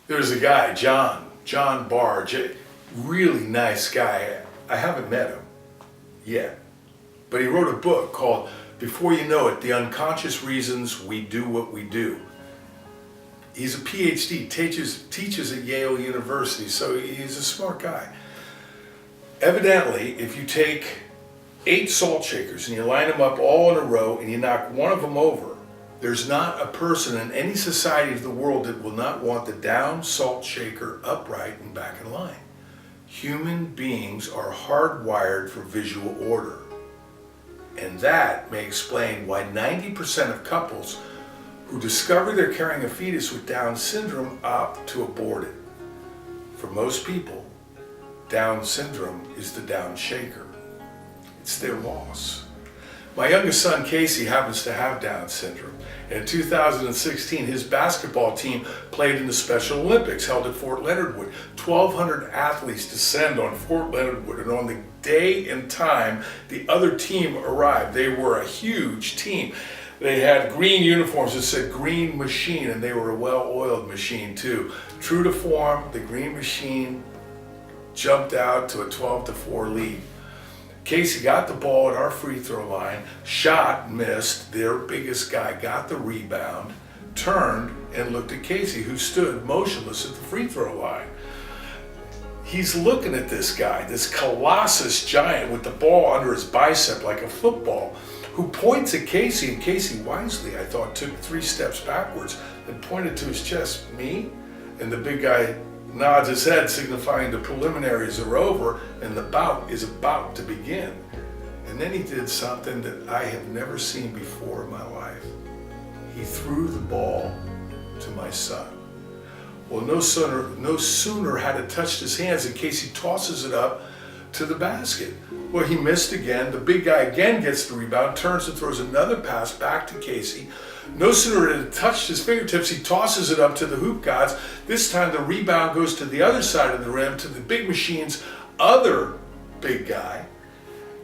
There's a guy, John Barge, really nice guy. I haven't met him yet, but he wrote a book called Before You Know It, The Unconscious Reasons We Do What We Do. He's a PhD, teaches at Yale University, so he's a smart guy. Evidently, if you take 8 salt shakers and you line them up all in a row and you knock one of them over, there's not a person in any society of the world that will not want the down salt shaker upright and back in line. Human beings are hardwired for visual order. And that may explain why 90% of couples who discover they're carrying a fetus with Down syndrome opt to abort it. For most people, Down syndrome is the down shaker. It's their loss. My youngest son, Casey, happens to have Down syndrome. And in 2016, his basketball team played in the Special Olympics held at Fort Leonard Wood. 1,200 athletes descend on Fort Leonard Wood, and on the day and time the other team arrived, they were a huge team. They had green uniforms that said Green Machine, and they were a well-oiled machine too. True to form, the Green Machine jumped out to a 12-4 lead. Casey got the ball at our free throw line, shot, missed, their biggest guy got the rebound, turned and looked at Casey, who stood motionless at the free throw line. He's looking at this guy, this colossus giant with the ball under his bicep like a football, who points at Casey, and Casey wisely, I thought, took 3 steps backwards and pointed to his chest. Me? And the big guy nods his head, signifying the preliminaries are over and the bout is about to begin. And then he did something that I have never seen before in my life. He threw the ball to my son. Well, no sooner had it touched his hands than Casey tosses it up to the basket. Well, he missed again. The big guy again gets the rebound, turns and throws another pass back to Casey. No sooner had it touched his fingertips, he tosses it up to the hoop gods. This time the rebound goes to the other side of the rim, to the big machine's other big guy.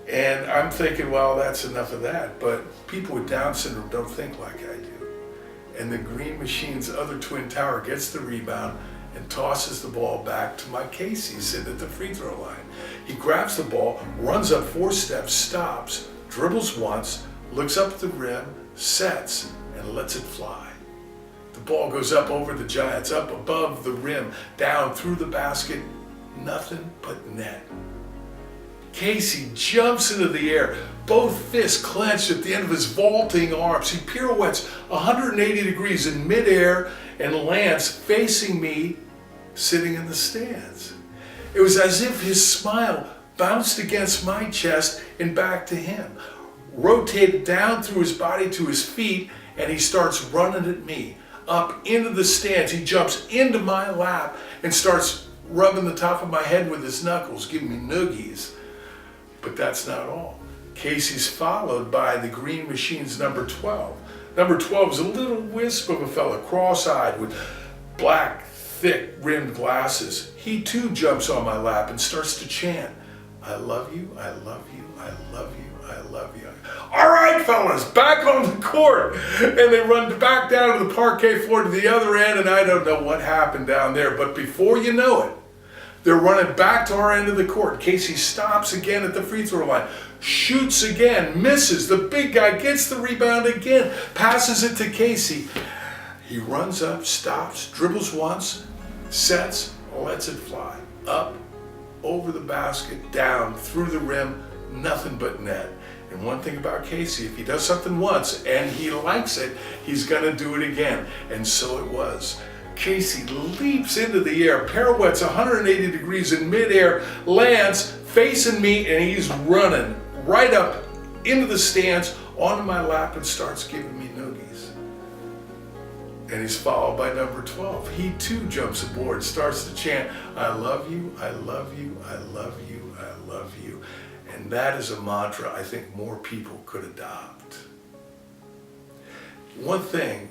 And I'm thinking, well, that's enough of that. But people with Down syndrome don't think like I do. And the Green Machine's other twin tower gets the rebound and tosses the ball back to my Casey sitting at the free throw line. He grabs the ball, runs up 4 steps, stops, dribbles once, looks up at the rim, sets, and lets it fly. The ball goes up over the Giants, up above the rim, down through the basket, nothing but net. Casey jumps into the air, both fists clenched at the end of his vaulting arms. He pirouettes 180 degrees in midair and lands facing me, sitting in the stands. It was as if his smile bounced against my chest and back to him, rotated down through his body to his feet, and he starts running at me, up into the stands. He jumps into my lap and starts rubbing the top of my head with his knuckles, giving me noogies. But that's not all. Casey's followed by the Green Machine's number 12. Number 12 is a little wisp of a fella, cross-eyed with black, thick rimmed glasses. He too jumps on my lap and starts to chant, I love you, I love you, I love you, I love you. All right, fellas, back on the court. And they run back down to the parquet floor to the other end, and I don't know what happened down there, but before you know it, they're running back to our end of the court. Casey stops again at the free throw line, shoots again, misses. The big guy gets the rebound again, passes it to Casey. He runs up, stops, dribbles once, sets, lets it fly. Up, over the basket, down, through the rim, nothing but net. And one thing about Casey, if he does something once and he likes it, he's gonna do it again. And so it was. Casey leaps into the air, pirouettes 180 degrees in midair, lands facing me, and he's running right up into the stands, onto my lap, and starts giving me noogies. And he's followed by number 12. He too jumps aboard, starts to chant, I love you, I love you, I love you, I love you. And that is a mantra I think more people could adopt. One thing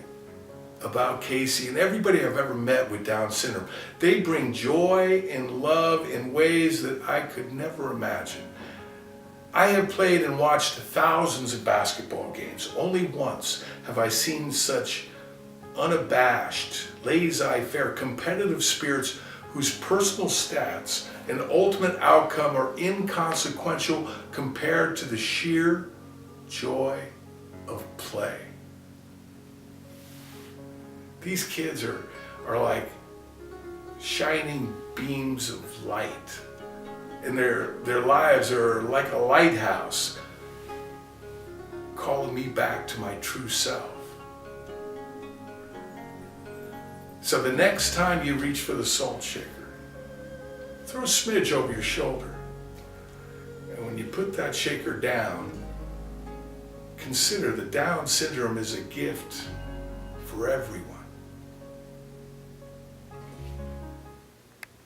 about Casey and everybody I've ever met with Down syndrome, they bring joy and love in ways that I could never imagine. I have played and watched thousands of basketball games. Only once have I seen such unabashed, laissez-faire, competitive spirits whose personal stats and ultimate outcome are inconsequential compared to the sheer joy of play. These kids are like shining beams of light, and their lives are like a lighthouse calling me back to my true self. So the next time you reach for the salt shaker, throw a smidge over your shoulder. And when you put that shaker down, consider that Down syndrome is a gift for everyone.